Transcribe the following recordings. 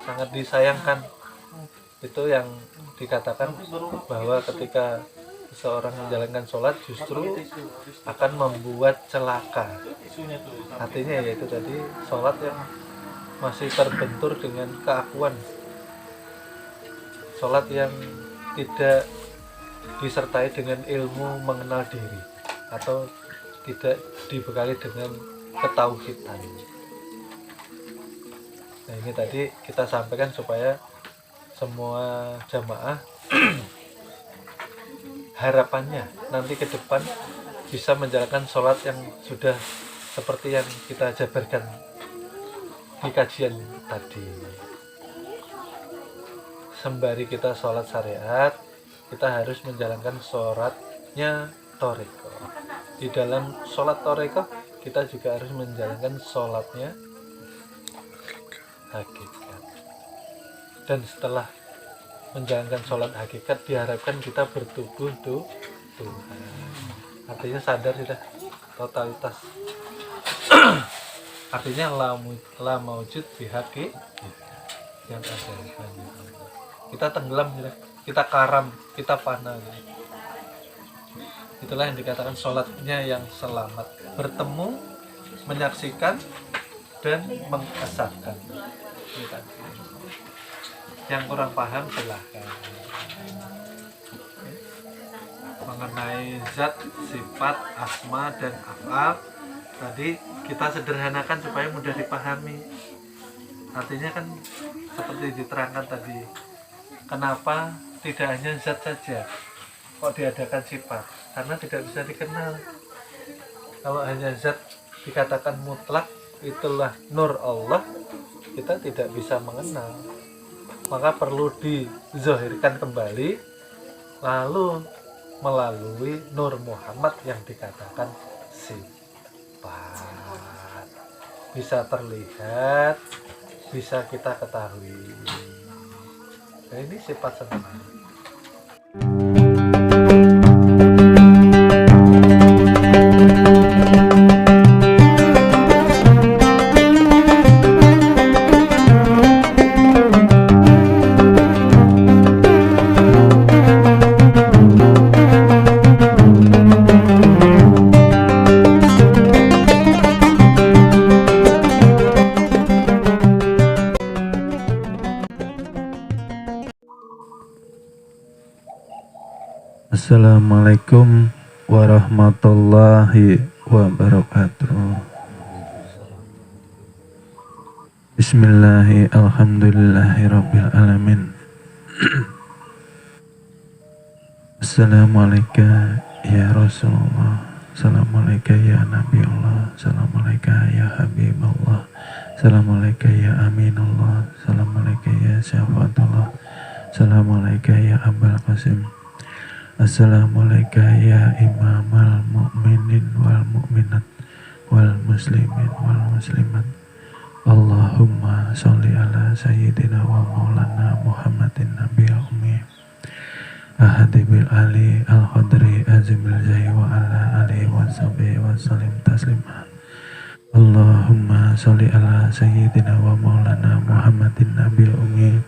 sangat disayangkan. Itu yang dikatakan bahwa ketika seseorang menjalankan sholat justru akan membuat celaka. Artinya yaitu tadi sholat yang masih terbentur dengan keakuan, sholat yang tidak disertai dengan ilmu mengenal diri atau tidak dibekali dengan ketauhidan. Nah, ini tadi kita sampaikan supaya semua jamaah harapannya nanti ke depan bisa menjalankan sholat yang sudah seperti yang kita jabarkan di kajian tadi. Sembari kita sholat syariat, kita harus menjalankan sholatnya thariqah. Di dalam sholat thariqah kita juga harus menjalankan sholatnya hakikat. Dan setelah menjalankan sholat hakikat diharapkan kita bertubuh Tuhan. Artinya sadar sudah totalitas. Artinya la maujud bihaqi yang ada hanya Allah. Kita tenggelam sudah, kita karam, kita fana. Itulah yang dikatakan sholatnya yang selamat, bertemu, menyaksikan dan mengesahkan. Yang kurang paham silahkan. Mengenai zat, sifat, asma dan af'al tadi kita sederhanakan supaya mudah dipahami. Artinya kan seperti diterangkan tadi, kenapa tidak hanya zat saja kok diadakan sifat, karena tidak bisa dikenal. Kalau hanya zat dikatakan mutlak, itulah nur Allah, kita tidak bisa mengenal. Maka perlu dizahirkan kembali, lalu melalui Nur Muhammad yang dikatakan sifat. Bisa terlihat, bisa kita ketahui. Nah, ini sifat sebenarnya. Assalamualaikum warahmatullahi wabarakatuh. Bismillahi alhamdulillahi rabbil alamin. Assalamualaikum ya Rasulullah, Assalamualaikum ya Nabi Allah, Assalamualaikum ya Habibullah, Assalamualaikum ya Aminullah, Assalamualaikum ya Syafatullah, Assalamualaikum ya Abul Qasim, Assalamualaikum ya imamal mu'minin wal mu'minat wal muslimin wal muslimat. Allahumma sholli ala sayyidina wa maulana Muhammadin nabiyil ummi ahadi bil ali al-qadri azimil jahi wa ala alihi wa sahbihi wa salim taslima. Allahumma sholli ala sayyidina wa maulana Muhammadin nabiyil ummi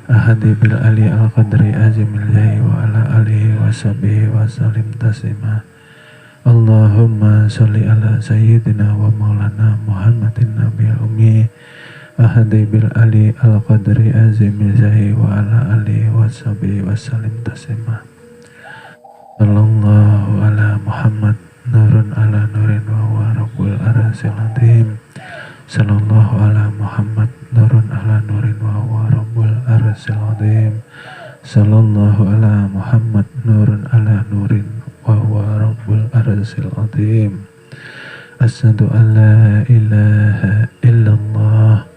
ahadi bil ali al-qadri azimil jahi wa ala alihi wa sahbihi wa salim taslima. Allahumma sholli ala sayyidina wa maulana Muhammadin nabiyil ummi ahadi bil ali al-qadri azimil jahi wa ala alihi wa sahbihi wa salim taslima. Sallallahu ala Muhammad nurun ala nurin wa huwa rabbul arsyil azim. Sallallahu ala Muhammad nurun ala nurin wa huwa rabbul arsyil azim. Sallallahu ala Muhammad nurun ala nurin wa huwa rabbul arsyil azim. Asyhadu an la ilaha illallah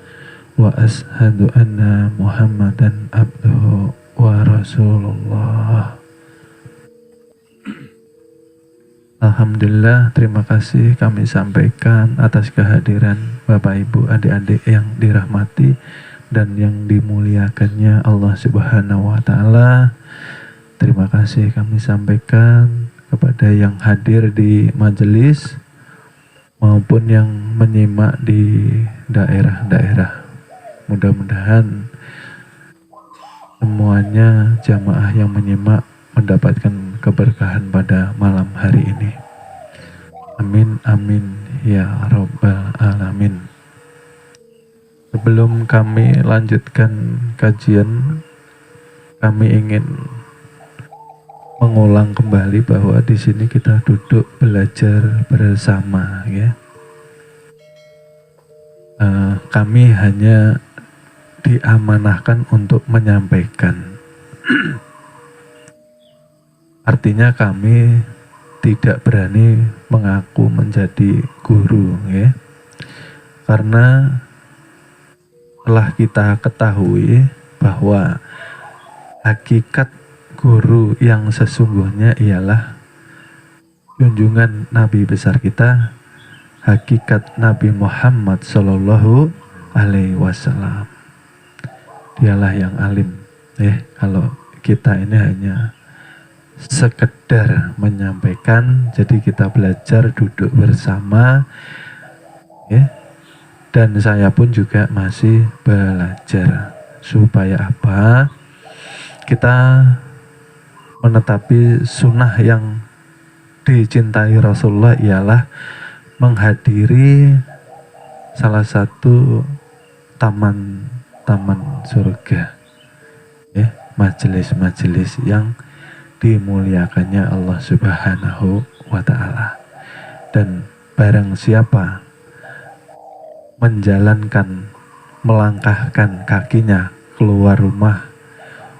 wa asyhadu anna Muhammadan abduhu wa rasulullah. Alhamdulillah, terima kasih kami sampaikan atas kehadiran Bapak Ibu adik-adik yang dirahmati dan yang dimuliakannya Allah Subhanahu wa Ta'ala. Terima kasih kami sampaikan kepada yang hadir di majelis maupun yang menyimak di daerah-daerah. Mudah-mudahan semuanya jamaah yang menyimak mendapatkan keberkahan pada malam hari ini. Amin amin ya rabbal alamin. Sebelum kami lanjutkan kajian, kami ingin mengulang kembali bahwa di sini kita duduk belajar bersama, ya. Kami hanya diamanahkan untuk menyampaikan. Artinya kami tidak berani mengaku menjadi guru, ya. Karena telah kita ketahui bahwa hakikat guru yang sesungguhnya ialah junjungan Nabi besar kita, hakikat Nabi Muhammad Sallallahu Alaihi Wasallam. Dialah yang alim, ya. Kalau kita ini hanya sekedar menyampaikan, jadi kita belajar duduk bersama, ya. Dan saya pun juga masih belajar. Supaya apa? Kita menetapi sunnah yang dicintai Rasulullah ialah menghadiri salah satu taman surga, ya, majelis-majelis yang dimuliakannya Allah Subhanahu wa Ta'ala. Dan barang siapa menjalankan, melangkahkan kakinya keluar rumah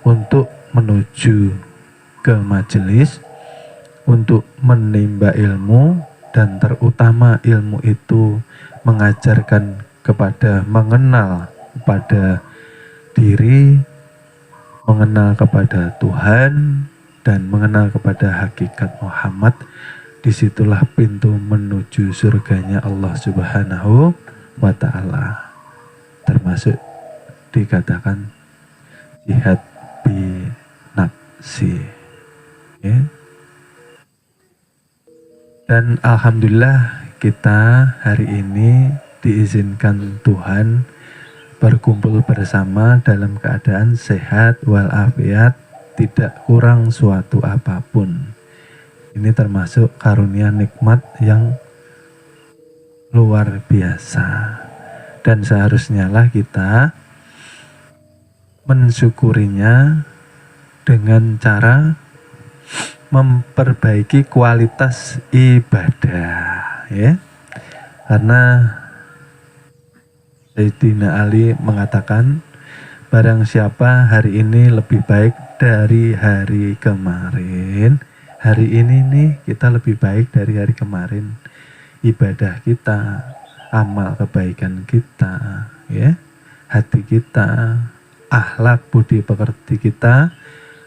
untuk menuju ke majelis, untuk menimba ilmu, dan terutama ilmu itu mengajarkan kepada mengenal kepada diri, mengenal kepada Tuhan, dan mengenal kepada hakikat Muhammad. Disitulah pintu menuju surganya Allah Subhanahu wa Ta'ala. Termasuk dikatakan jihad bi nafsi, ya. Dan alhamdulillah kita hari ini diizinkan Tuhan berkumpul bersama dalam keadaan sehat walafiat, tidak kurang suatu apapun. Ini termasuk karunia nikmat yang luar biasa. Dan seharusnya lah kita mensyukurinya dengan cara memperbaiki kualitas ibadah, ya. Karena Sayyidina Ali mengatakan, barang siapa hari ini lebih baik dari hari kemarin, hari ini nih kita lebih baik dari hari kemarin. Ibadah kita, amal kebaikan kita, ya, hati kita, akhlak budi pekerti kita,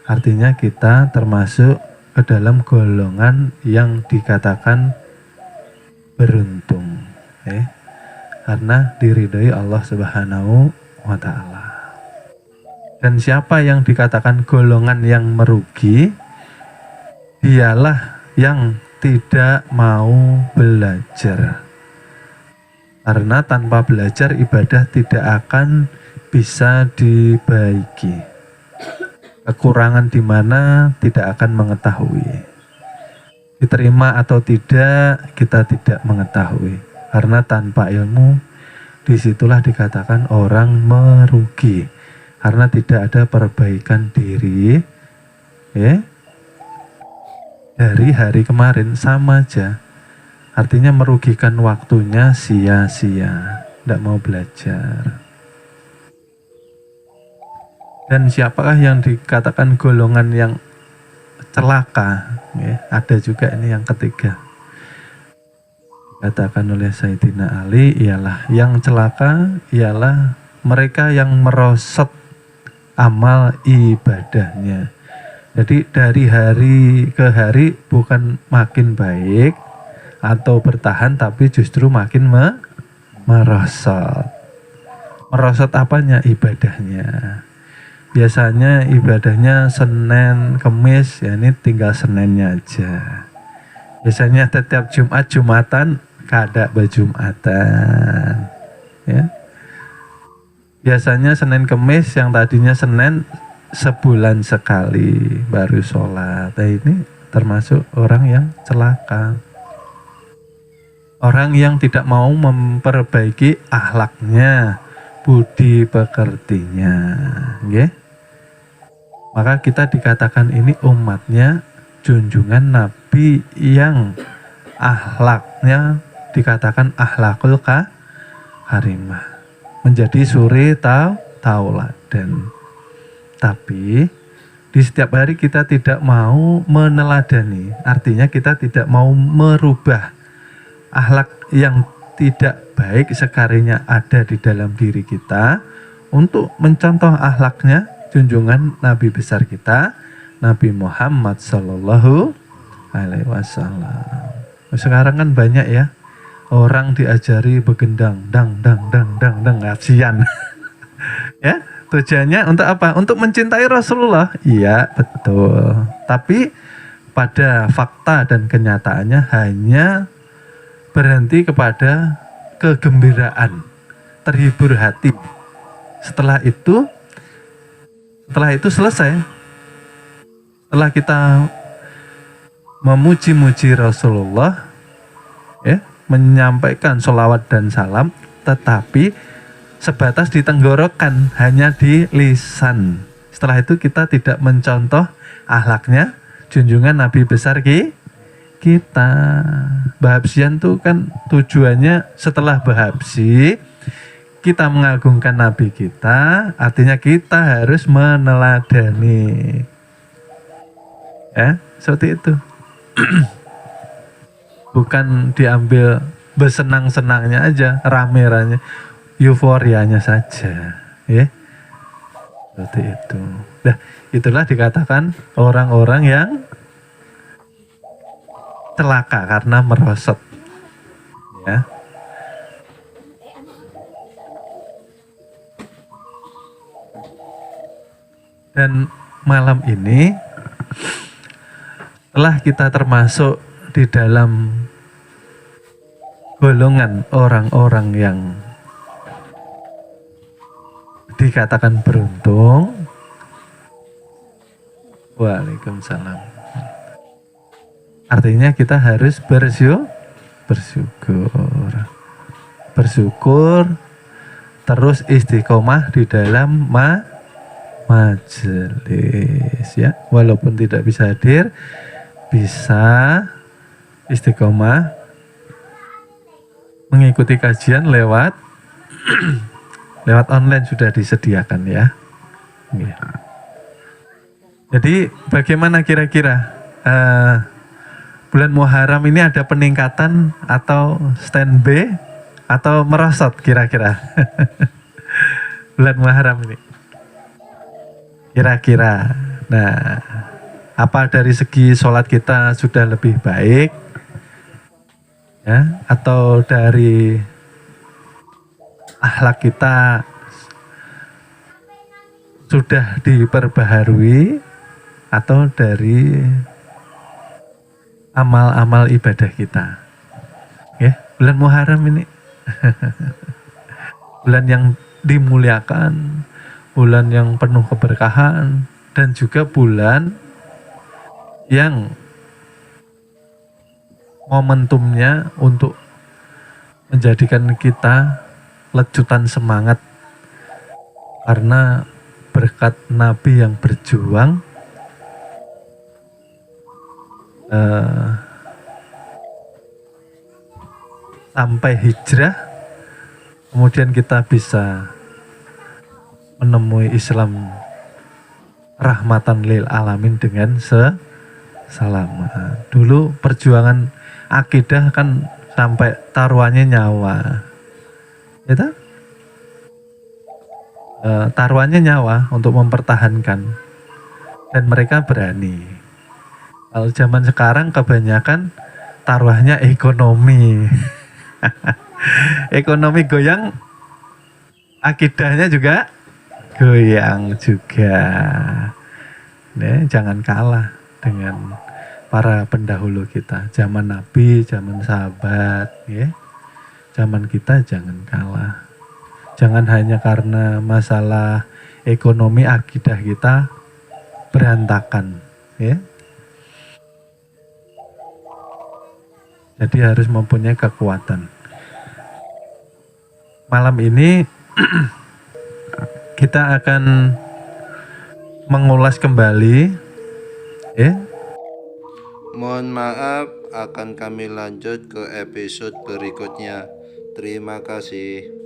artinya kita termasuk ke dalam golongan yang dikatakan beruntung, ya. Karena diridhoi Allah Subhanahu wa Ta'ala. Dan siapa yang dikatakan golongan yang merugi, dialah yang tidak mau belajar. Karena tanpa belajar ibadah tidak akan bisa dibaiki. Kekurangan di mana tidak akan mengetahui. Diterima atau tidak kita tidak mengetahui. Karena tanpa ilmu, disitulah dikatakan orang merugi. Karena tidak ada perbaikan diri, ya, dari hari kemarin, sama aja. Artinya merugikan waktunya sia-sia, tidak mau belajar. Dan siapakah yang dikatakan golongan yang celaka, ya? Ada juga ini yang ketiga. Katakan oleh Sayyidina Ali ialah yang celaka ialah mereka yang merosot amal ibadahnya. Jadi dari hari ke hari bukan makin baik atau bertahan, tapi justru makin merosot. Merosot apanya? Ibadahnya. Biasanya ibadahnya Senin, Kemis, ya ini tinggal Seninnya aja. Biasanya setiap Jumat, Jumatan kada berjumatan, ya. biasanya Senin Kemis, yang tadinya Senin sebulan sekali baru sholat. Nah, ini termasuk orang yang celaka. Orang yang tidak mau memperbaiki akhlaknya, budi pekertinya. Okay? Maka kita dikatakan ini umatnya junjungan Nabi yang akhlaknya dikatakan akhlakul karimah. Menjadi suri tauladan. Tapi di setiap hari kita tidak mau meneladani, artinya kita tidak mau merubah akhlak yang tidak baik sekalinya ada di dalam diri kita untuk mencontoh akhlaknya junjungan Nabi besar kita, Nabi Muhammad Sallallahu Alaihi Wasallam. Sekarang kan banyak ya orang diajari begendang, dang, kasihan. Ya, tujuannya untuk apa? Untuk mencintai Rasulullah. Iya, betul. Tapi pada fakta dan kenyataannya hanya berhenti kepada kegembiraan, terhibur hati. Setelah itu selesai. Setelah kita memuji-muji Rasulullah, ya, menyampaikan sholawat dan salam, tetapi sebatas di tenggorokan, hanya di lisan. Setelah itu kita tidak mencontoh akhlaknya junjungan Nabi besar kita. Bahabsian tuh kan tujuannya setelah bahabsi kita mengagungkan Nabi kita, artinya kita harus meneladani. Ya, seperti itu. Bukan diambil bersenang-senangnya aja, rame-rame, euforianya saja, ya. Seperti itu. Nah, itulah dikatakan orang-orang yang celaka karena merosot, ya. Dan malam ini telah kita termasuk di dalam golongan orang-orang yang dikatakan beruntung. Waalaikumsalam. Artinya kita harus bersyukur, terus istiqomah di dalam majelis, ya. Walaupun tidak bisa hadir, bisa istiqomah mengikuti kajian lewat online sudah disediakan, ya. Jadi bagaimana kira-kira bulan Muharram ini ada peningkatan atau standby atau merosot kira-kira? Bulan Muharram ini kira-kira. Nah, apa dari segi sholat kita sudah lebih baik, ya, atau dari akhlak kita sudah diperbaharui, atau dari amal-amal ibadah kita, ya. Bulan Muharram ini bulan yang dimuliakan, bulan yang penuh keberkahan, dan juga bulan yang momentumnya untuk menjadikan kita lecutan semangat karena berkat Nabi yang berjuang sampai hijrah, kemudian kita bisa menemui Islam rahmatan lil alamin dengan selamat. Dulu perjuangan akidah kan sampai taruhannya nyawa, ya, taruhannya nyawa untuk mempertahankan, dan mereka berani. Kalau zaman sekarang kebanyakan taruhannya ekonomi. Ekonomi goyang, akidahnya juga goyang juga. Nah, jangan kalah dengan para pendahulu kita. Zaman Nabi, zaman sahabat, ya. Zaman kita jangan kalah. Jangan hanya karena masalah ekonomi akidah kita berantakan, ya. Jadi harus mempunyai kekuatan. Malam ini kita akan mengulas kembali, ya. Mohon maaf, akan kami lanjut ke episode berikutnya. Terima kasih.